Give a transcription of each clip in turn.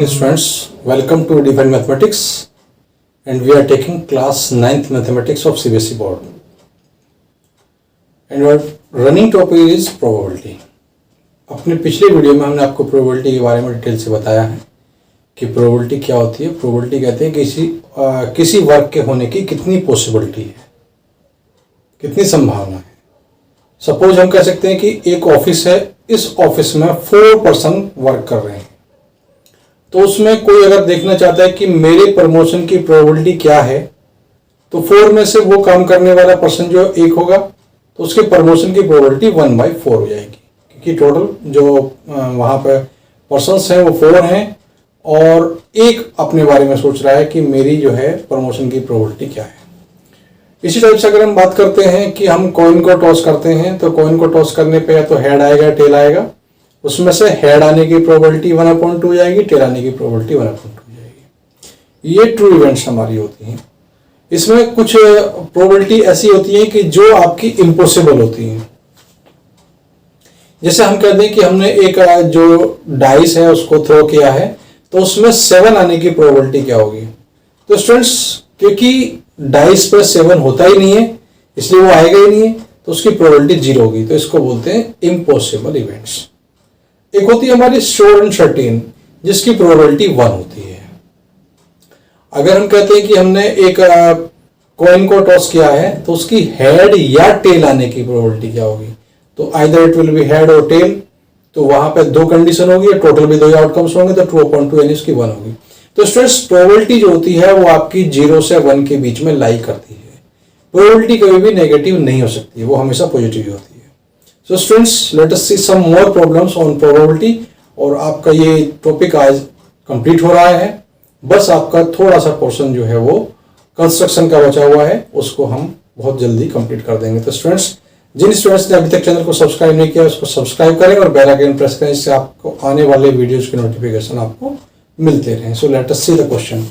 students, welcome to Divine Mathematics, and we are taking class 9th Mathematics of CBSE board, and our running topic is probability. अपने पिछले video में हमने आपको probability के बारे में डिटेल से बताया है कि प्रोबेबिलिटी क्या होती है। प्रोबेबिलिटी कहते हैं कि किसी वर्क के होने की कितनी पॉसिबिलिटी है, कितनी संभावना है। सपोज हम कह सकते हैं कि एक ऑफिस है, इस ऑफिस में 4 पर्सन वर्क कर रहे हैं, तो उसमें कोई अगर देखना चाहता है कि मेरे प्रमोशन की प्रोबेबिलिटी क्या है, तो 4 में से वो काम करने वाला पर्सन जो एक होगा तो उसके प्रमोशन की प्रोबेबिलिटी 1/4 हो जाएगी, क्योंकि टोटल जो वहाँ पर पर्सन्स हैं वो 4 हैं और एक अपने बारे में सोच रहा है कि मेरी जो है प्रमोशन की प्रोबेबिलिटी क्या है। इसी टाइप से अगर हम बात करते हैं कि हम कॉइन को टॉस करते हैं, तो कॉइन को टॉस करने पे या तो हेड आएगा टेल आएगा, उसमें से हेड आने की प्रोबेबिलिटी 1/2 हो जाएगी, टेल आने की प्रोबेबिलिटी 1/2 हो जाएगी। ये ट्रू इवेंट्स हमारी होती हैं। इसमें कुछ प्रोबेबिलिटी ऐसी होती है कि जो आपकी इम्पॉसिबल होती हैं। जैसे हम कहते हैं कि हमने एक जो डाइस है उसको थ्रो किया है, तो उसमें 7 आने की प्रोबेबिलिटी क्या होगी। तो स्टूडेंट्स, क्योंकि डाइस पर 7 होता ही नहीं है इसलिए वो आएगा ही नहीं है, तो उसकी प्रोबेबिलिटी 0 होगी। तो इसको बोलते हैं इम्पॉसिबल इवेंट्स। एक होती है हमारी श्योर एंड सर्टेन, जिसकी प्रोबेबिलिटी 1 होती है। अगर हम कहते हैं कि हमने एक कॉइन को टॉस किया है, तो उसकी हेड या टेल आने की प्रोबेबिलिटी क्या होगी। तो either it will be head और टेल, तो वहां पे 2 कंडीशन होगी, टोटल भी 2 आउटकम्स होंगे, तो 2/2 यानी उसकी 1 होगी। तो स्टूडेंट्स, प्रोबेबिलिटी जो होती है वो आपकी 0 से 1 के बीच में लाई करती है। प्रोबेबिलिटी कभी भी नेगेटिव नहीं हो सकती है, वो हमेशा पॉजिटिव होती है। So students, let us see some more problems on probability। और आपका ये टॉपिक आज कंप्लीट हो रहा है, बस आपका थोड़ा सा पोर्शन जो है वो कंस्ट्रक्शन का बचा हुआ है, उसको हम बहुत जल्दी कंप्लीट कर देंगे। तो स्टूडेंट्स, जिन स्टूडेंट्स ने अभी तक चैनल को सब्सक्राइब नहीं किया उसको सब्सक्राइब करें और बेल आइकन प्रेस करें, इससे आपको आने वाले वीडियोज की नोटिफिकेशन आपको मिलते रहें। So let us see the question.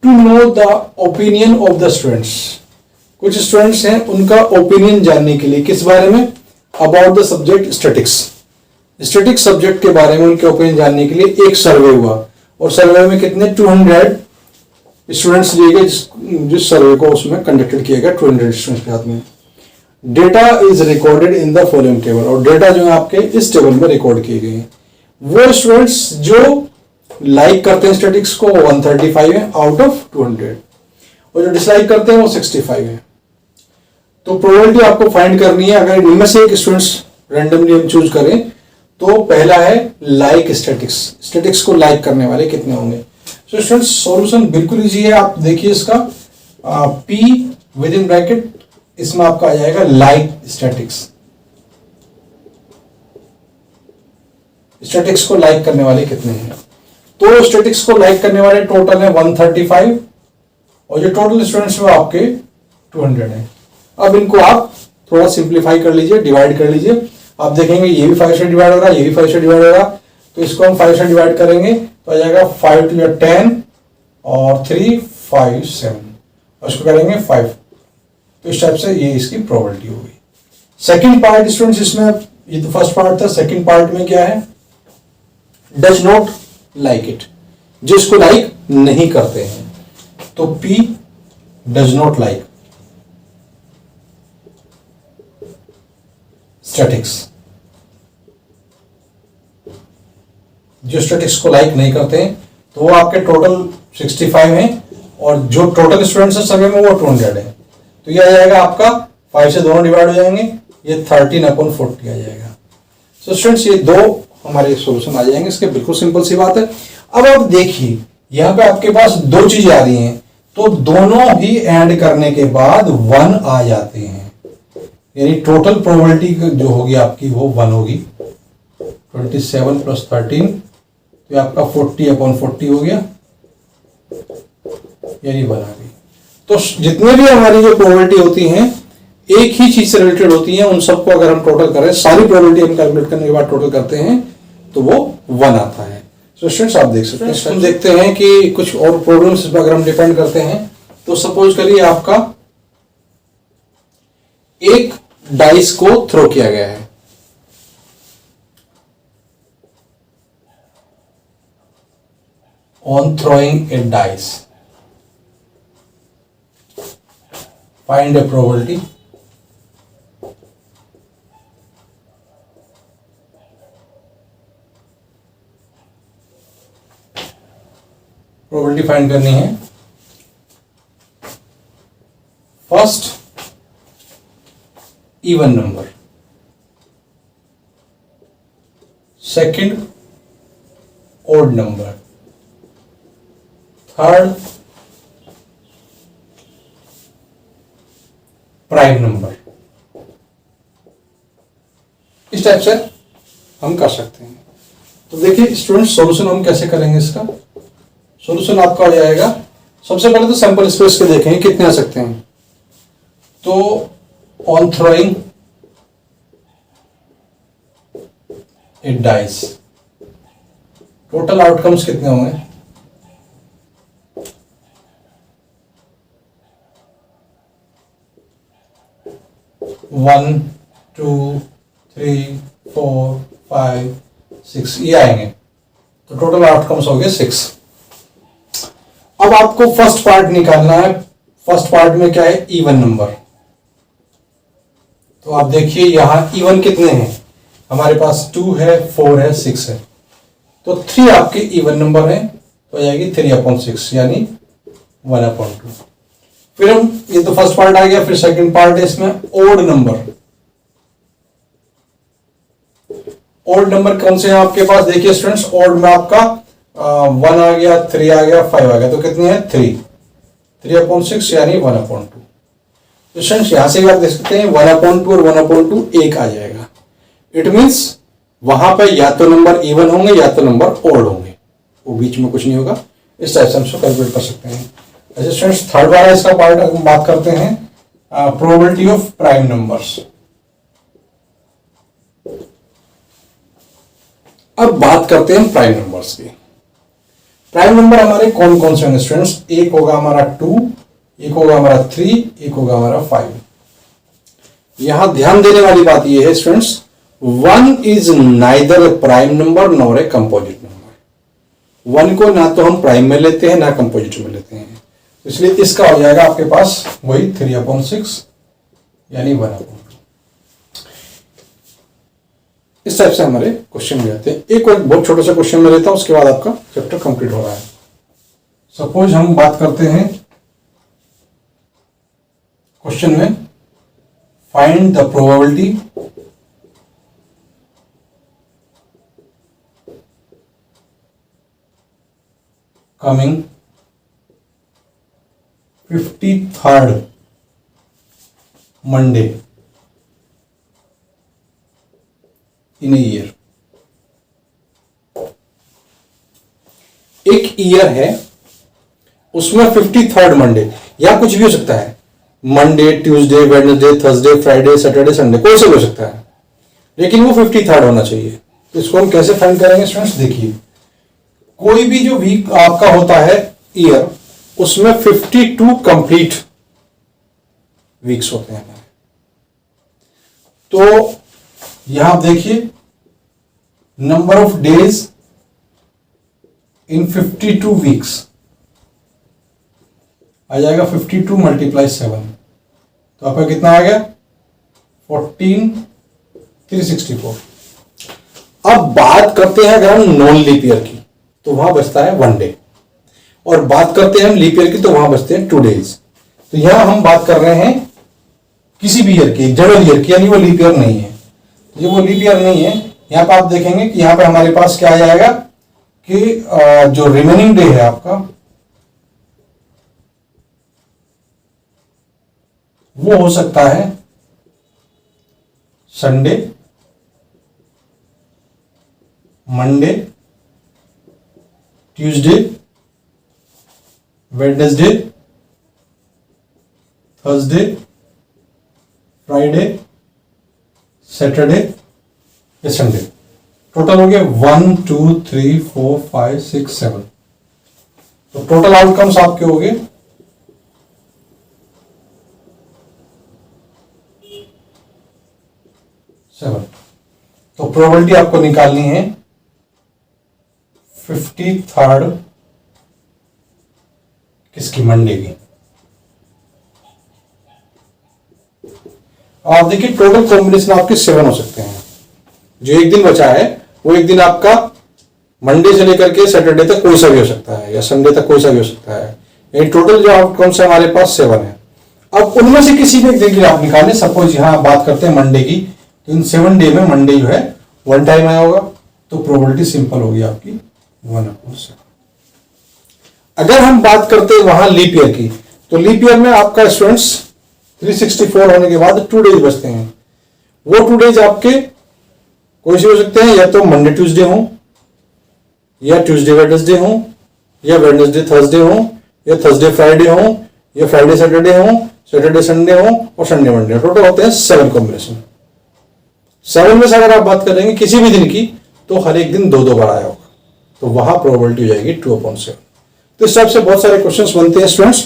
To know the opinion of the students, कुछ स्टूडेंट्स हैं उनका ओपिनियन जानने के लिए किस बारे में, about the subject statics. Statics subject के बारे में उनके ओपिनियन जानने के लिए एक सर्वे हुआ, और सर्वे में कितने 200 स्टूडेंट्स लिए गए, जिस सर्वे को उसमें कंडक्टेड किया गया 200 स्टूडेंट्स के हाथ में। Data is recorded in the following table, और डेटा जो है आपके इस टेबल में रिकॉर्ड किए गए हैं। वो स्टूडेंट्स जो लाइक करते हैं स्टैटिक्स को 135 है आउट ऑफ 200, और जो डिसलाइक करते हैं वो 65 है। तो प्रोबेबिलिटी आपको फाइंड करनी है। अगर इनमें से एक स्टूडेंट्स रैंडमली हम चूज करें, तो पहला है लाइक स्टैटिक्स। स्टैटिक्स को लाइक करने वाले कितने होंगे। सो स्टूडेंट्स, सॉल्यूशन बिल्कुल इजी है। आप देखिए इसका P विद इन ब्रैकेट, इसमें आपका आ जाएगा लाइक स्टैटिक्स। स्टैटिक्स को लाइक करने वाले कितने हैं, तो स्टैटिक्स को लाइक करने वाले टोटल है 135, और जो टोटल स्टूडेंट्स हैं आपके 200 है। अब इनको आप थोड़ा सिंप्लीफाई कर लीजिए, डिवाइड कर लीजिए। आप देखेंगे ये भी 5 से डिवाइड हो रहा है, ये भी 5 से डिवाइड हो रहा है, तो इसको हम 5 से डिवाइड करेंगे तो आ जाएगा 5 to 10 और 3 5 7, और इसको करेंगे 5। तो इस टाइप से ये इसकी प्रोबेबिलिटी होगी। सेकंड पार्ट स्टूडेंट्स, इसमें ये तो फर्स्ट पार्ट था, सेकंड पार्ट में क्या है, डज नॉट लाइक इट, जिसको लाइक नहीं करते हैं। तो P does not like statics, जो स्टैटिक्स को लाइक नहीं करते हैं, तो वो आपके टोटल 65 हैं, और जो टोटल स्टूडेंट्स हैं सभी में वो 200 है। तो ये आ जाएगा आपका 5 से दोनों डिवाइड हो जाएंगे, ये 13/40 आ जाएगा। सो स्टूडेंट्स, ये 2 हमारे सॉल्यूशन आ जाएंगे इसके। बिल्कुल सिंपल सी बात है। अब आप देखिए यहाँ पे आपके पास 2 चीजें आ रही हैं, तो दोनों ही ऐड करने के बाद 1 आ जाते हैं, यानी टोटल प्रोबेबिलिटी जो होगी आपकी वो 1 होगी। 27 + 13, तो आपका 40/40 हो गया, यानी 1 आ गई। तो जितने भी हमारी जो प्रोबेबिलिटी होती हैं एक ही चीज से रिलेटेड होती हैं, उन सबको अगर हम टोटल करें, सारी प्रोबेबिलिटी हम कैलकुलेट करने के बाद टोटल करते हैं, तो वो 1 आता है। तो स्टूडेंट्स, आप देख सकते हैं। हम देखते हैं कि कुछ और प्रॉब्लम्स पर अगर हम डिपेंड करते हैं, तो सपोज करिए आपका एक डाइस को थ्रो किया गया है, on throwing a dice. Find a probability. Probability find करनी है. First even number, second odd number, third prime number. इस टाइप से हम कर सकते हैं. तो देखिए स्टूडेंट, सॉल्यूशन हम कैसे करेंगे. इसका सॉल्यूशन आपका हो जाएगा, सबसे पहले तो सैंपल स्पेस के देखेंगे कितने आ सकते हैं. तो on throwing A dice, total outcomes कितने होंगे. वन, टू, थ्री, 4, 5, 6 ये आएंगे. तो टोटल आउटकम्स हो गए 6. अब आपको फर्स्ट पार्ट निकालना है. फर्स्ट पार्ट में क्या है, इवन नंबर. तो आप देखिए यहां इवन कितने हैं हमारे पास, 2 है, 4 है, 6 है. तो 3 आपके इवन नंबर हैं, तो आ जाएगी 3/6 यानी 1/2. फिर हम, ये तो फर्स्ट पार्ट आ गया. फिर सेकंड पार्ट है इसमें ओड नंबर. ओड नंबर कौन से हैं आपके पास, देखिए स्टूडेंट्स, ओड में आपका 1 आ गया, 3 आ गया, 5 आ गया. तो कितने हैं, 3/6 यानी 1/2. तो स्टूडेंट्स यहां से भी आप देख सकते हैं 1/2 और 1/2 एक आ जाएगा. इट मीन्स वहां पर या तो नंबर इवन होंगे या तो नंबर ओड होंगे, वो बीच में कुछ नहीं होगा. इस टाइप से हम इसको कैलकुलेट कर सकते हैं. अच्छा स्टूडेंट्स, थर्ड वाला इसका पार्ट हम बात करते हैं, प्रोबेबिलिटी ऑफ प्राइम नंबर्स. अब बात करते हैं प्राइम नंबर्स की. प्राइम नंबर हमारे कौन कौन से होंगे स्टूडेंट्स, एक होगा हमारा 2, एक होगा हमारा 3, एक होगा हमारा 5. यहां ध्यान देने वाली बात यह है students, 1 is neither A prime number nor a composite number. 1 को ना तो हम प्राइम में लेते हैं ना कंपोजिट में लेते हैं. इसलिए इसका हो जाएगा आपके पास वही 3/6 यानी 1/2. इस टाइप से हमारे क्वेश्चन में जाते हैं. एक बहुत छोटा सा क्वेश्चन में लेता हूं, उसके बाद आपका चैप्टर कंप्लीट हो रहा है. सपोज हम बात करते हैं क्वेश्चन में, find the probability coming 53rd Monday in year. एक ईयर है, उसमें 53rd मंडे, या कुछ भी हो सकता है, Monday, Tuesday, Wednesday, Thursday, Friday, Saturday, Sunday, कोई से भी हो सकता है, लेकिन वो 53rd होना चाहिए. तो इसको हम कैसे फाइंड करेंगे स्टूडेंट्स, देखिए कोई भी जो वीक आपका होता है ईयर, उसमें 52 कंप्लीट वीक्स होते हैं. तो यहां आप देखिए number of days in 52 weeks आ जाएगा 52 × 7. तो आपका कितना आ गया, 14,364. अब बात करते हैं अगर हम नॉन लीप ईयर की, तो वहां बचता है 1 डे, और बात करते हैं हम लीप ईयर की तो वहां बचते हैं 2 डेज. तो यहां हम बात कर रहे हैं किसी भी ईयर की, जनरल ईयर की, यानी वो लीप ईयर नहीं है. ये वो लीप ईयर नहीं है. यहां पर आप देखेंगे कि यहां पर हमारे पास क्या आ जाएगा कि जो रिमेनिंग डे है आपका, वो हो सकता है Sunday, Monday, Tuesday, Wednesday, Thursday, Friday, Saturday या संडे. टोटल हो गया 1, 2, 3, 4, 5, 6, 7. तो टोटल आउटकम्स आपके हो गए 7. तो प्रोबेबिलिटी आपको निकालनी है 53rd किसकी, मंडे की। आप देखिए टोटल कॉम्बिनेशन आपके 7 हो सकते हैं। जो एक दिन बचा है वो एक दिन आपका मंडे से लेकर के सैटरडे तक कोई सा भी हो सकता है, या संडे तक कोई सा भी हो सकता है। यानी टोटल जो आउटकम्स है हमारे पास 7 है। अब उनमें से किसी भी एक दिन की आप निकालें। सपोज यहां बात करते हैं मंडे की, तो इन 7 डे में मंडे जो है 1 टाइम आया होगा, तो प्रोबेबिलिटी सिंपल होगी आपकी 1/7। अगर हम बात करते हैं वहां लीप ईयर की, तो लीप ईयर में आपका स्टूडेंट्स 364 होने के बाद 2 डेज बचते हैं। वो 2 डेज आपके कोई से हो सकते हैं, या तो मंडे ट्यूसडे हो, या ट्यूसडे वेडनेसडे हो, या वेडनेसडे थर्सडे हो, या थर्सडे फ्राइडे हो, या फ्राइडे सैटरडे हो, सैटरडे संडे हो, और संडे मंडे। टोटल होते हैं 7 कॉम्बिनेशन। 7 में से अगर आप बात करेंगे किसी भी दिन की, तो हर एक दिन 2-2 बार आया होगा, तो वहां प्रोबेबिलिटी हो जाएगी 2/7। तो इस टाइप से बहुत सारे क्वेश्चंस बनते हैं स्टूडेंट्स।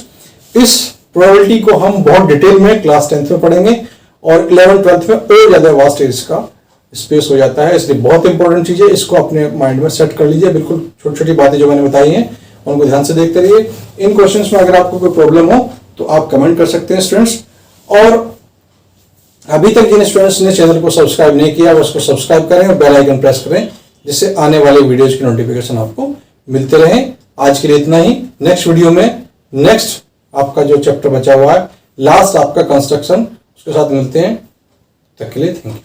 इस प्रोबेबिलिटी को हम बहुत डिटेल में क्लास 10th में पढ़ेंगे, और 11th-12th में और ज्यादा वास्ट इसका स्पेस हो जाता है। इसलिए बहुत इंपॉर्टेंट चीज है, इसको अपने माइंड में सेट कर लीजिए। बिल्कुल छोटी छोटी बातें जो मैंने बताई हैं उनको ध्यान से देखते रहिए। इन क्वेश्चंस में अगर आपको कोई प्रॉब्लम हो तो आप कमेंट कर सकते हैं स्टूडेंट्स। और अभी तक जिन स्टूडेंट्स ने चैनल को सब्सक्राइब नहीं किया, उसको सब्सक्राइब करें और बेल आइकन प्रेस करें, जिससे आने वाले वीडियोज की नोटिफिकेशन आपको मिलते रहें। आज के लिए इतना ही। नेक्स्ट वीडियो में नेक्स्ट आपका जो चैप्टर बचा हुआ है, लास्ट आपका कंस्ट्रक्शन, उसके साथ मिलते हैं। तब के लिए थैंक यू।